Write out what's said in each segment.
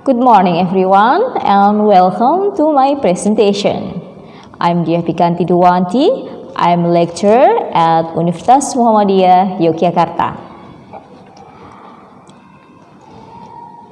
Good morning everyone and welcome to my presentation. I'm Dyah Pikanthi Diwanti. I'm a lecturer at Universitas Muhammadiyah Yogyakarta.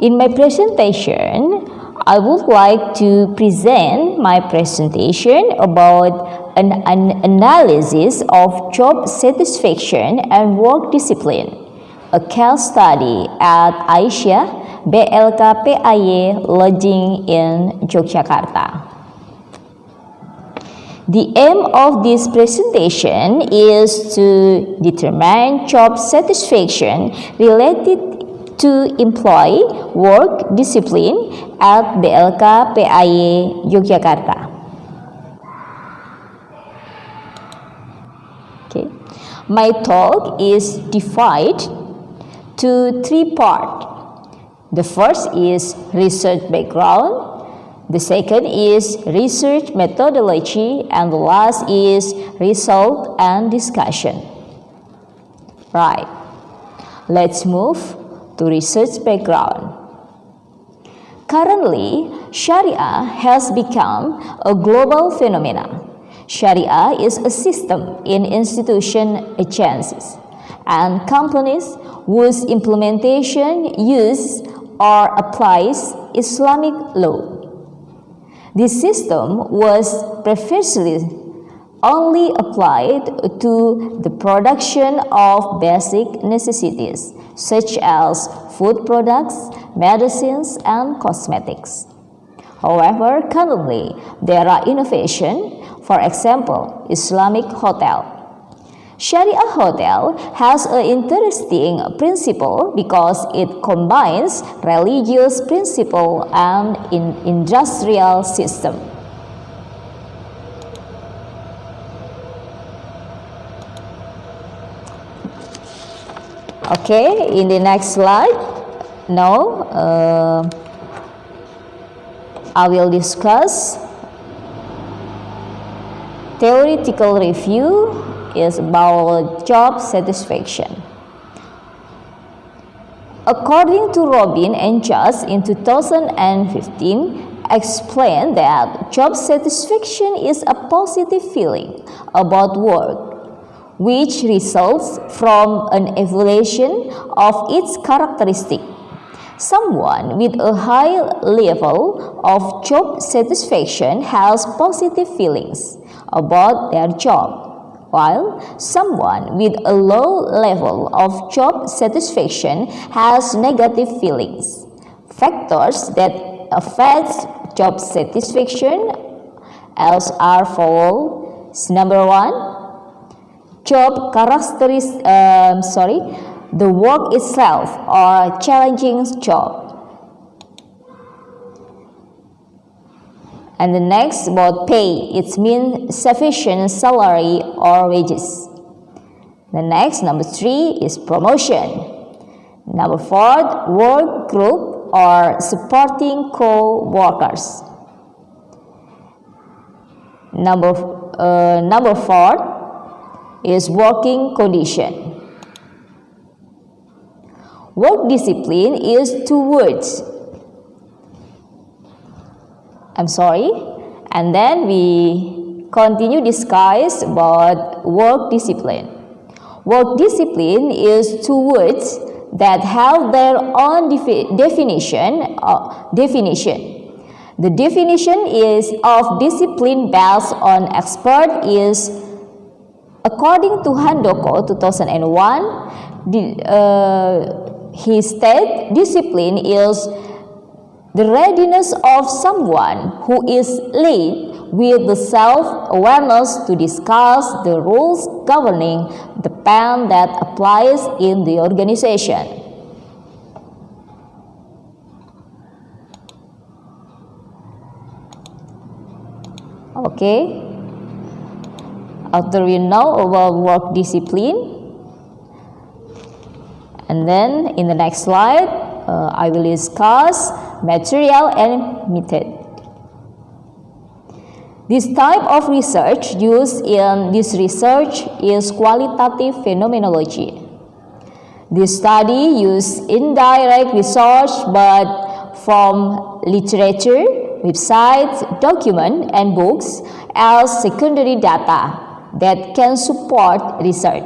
In my presentation, I would like to present my presentation about an analysis of job satisfaction and work discipline, a case study at Aisyiyah BLKPAY lodging in Yogyakarta. The aim of this presentation is to determine job satisfaction related to employee work discipline at BLKPAY Yogyakarta. Okay. My talk is divided to three parts. The first is research background, the second is research methodology, and the last is result and discussion. Right, let's move to research background. Currently, Sharia has become a global phenomenon. Sharia is a system in institution agencies and companies whose implementation use or applies Islamic law. This system was previously only applied to the production of basic necessities such as food products, medicines, and cosmetics. However, currently there are innovations, for example, Islamic hotel. Sharia hotel has an interesting principle because it combines religious principle and industrial system. Okay, in the next slide, now I will discuss theoretical review is about job satisfaction. According to Robin and Josh in 2015, explained that job satisfaction is a positive feeling about work, which results from an evaluation of its characteristic. Someone with a high level of job satisfaction has positive feelings about their job, while someone with a low level of job satisfaction has negative feelings. Factors that affect job satisfaction are follows. Number one, job characteristics, the work itself or challenging job. And the next about pay, it means sufficient salary or wages. The next, number three, is promotion. Number four, work group or supporting co-workers. Number four is working condition. Work discipline is two words. And then we continue discuss about work discipline. Work discipline is two words that have their own definition. The definition is of discipline based on expert is, according to Handoko 2001, he said discipline is the readiness of someone who is led with the self-awareness to discuss the rules governing the plan that applies in the organization. Okay, after we know about work discipline, and then in the next slide, I will discuss material and method. This type of research used in this research is qualitative phenomenology. This study used indirect research but from literature, websites, documents, and books as secondary data that can support research.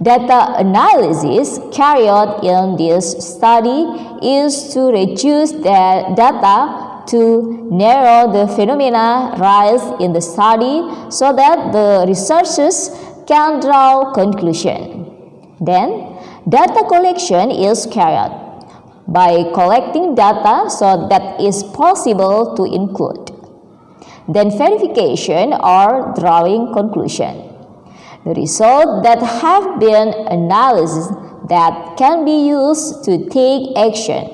Data analysis carried in this study is to reduce the data to narrow the phenomena raised in the study so that the researchers can draw conclusions. Then, data collection is carried by collecting data so that is possible to include. Then verification or drawing conclusion. The results that have been analyzed that can be used to take action.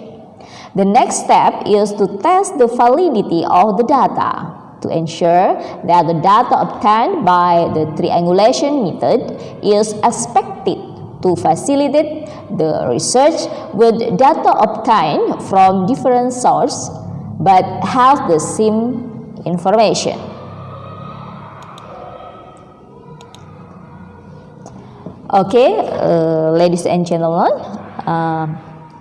The next step is to test the validity of the data to ensure that the data obtained by the triangulation method is expected to facilitate the research with data obtained from different sources but have the same information. Okay, ladies and gentlemen,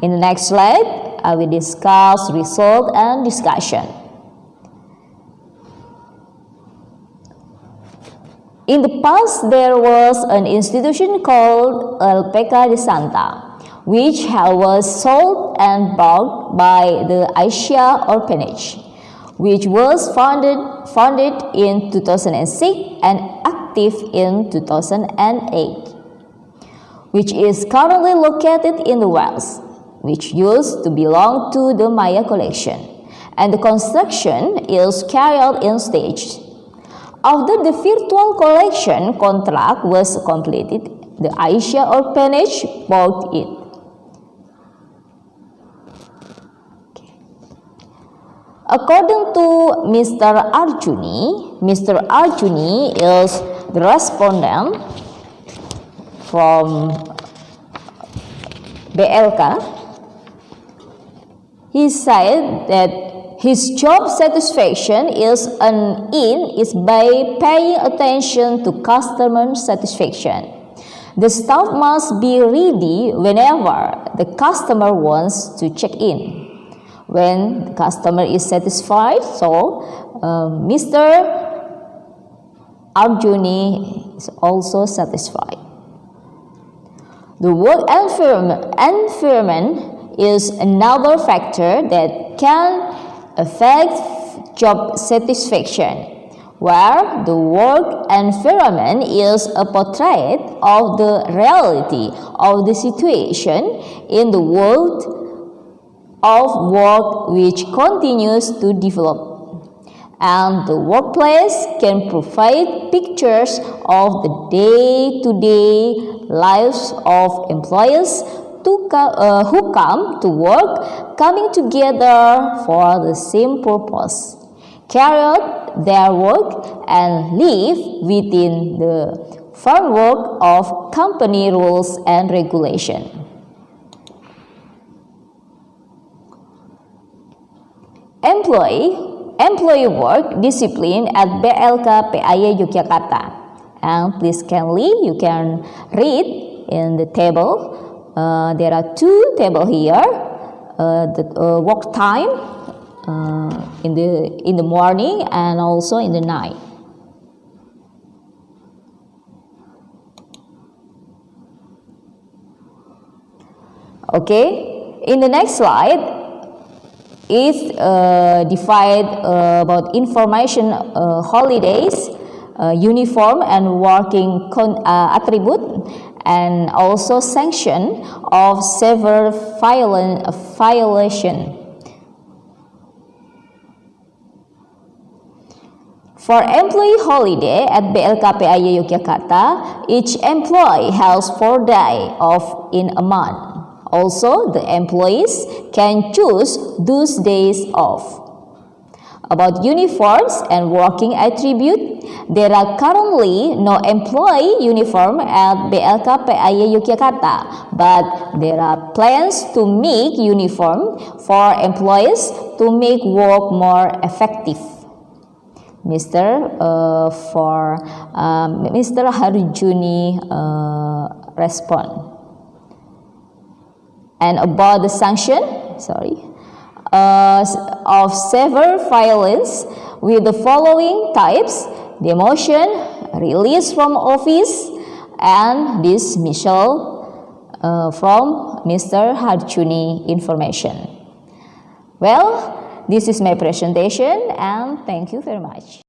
in the next slide, I will discuss result and discussion. In the past, there was an institution called LPK de Santa, which was sold and bought by the Aisyiyah orphanage, which was founded in 2006 and active in 2008, which is currently located in the West, which used to belong to the Maya collection, and the construction is carried in stages. After the virtual collection contract was completed, the Aisyiyah orphanage bought it. According to Mr. Arjuni is the respondent from BLK. He said that his job satisfaction is by paying attention to customer satisfaction. The staff must be ready whenever the customer wants to check in. When the customer is satisfied, so Mr. Arjuni is also satisfied. The work environment is another factor that can affect job satisfaction, where the work environment is a portrait of the reality of the situation in the world of work which continues to develop. And the workplace can provide pictures of the day-to-day lives of employees who come to work, coming together for the same purpose, carry out their work, and live within the framework of company rules and regulations. Employee work discipline at BLK PAY Yogyakarta. And please kindly, you can read in the table. There are two tables here. The work time in the morning and also in the night. Okay, in the next slide, is divided about information holidays, uniform and working attribute, and also sanction of several violation. For employee holiday at BLK PAY Yogyakarta, each employee has 4 days off in a month. Also, the employees can choose those days off. About uniforms and working attribute, there are currently no employee uniform at BLK PAY Yogyakarta, but there are plans to make uniform for employees to make work more effective. Mr. Harjuni respond. And about the sanction, of severe violence with the following types: demotion, release from office, and dismissal from Mr. Harjuni information. Well, this is my presentation, and thank you very much.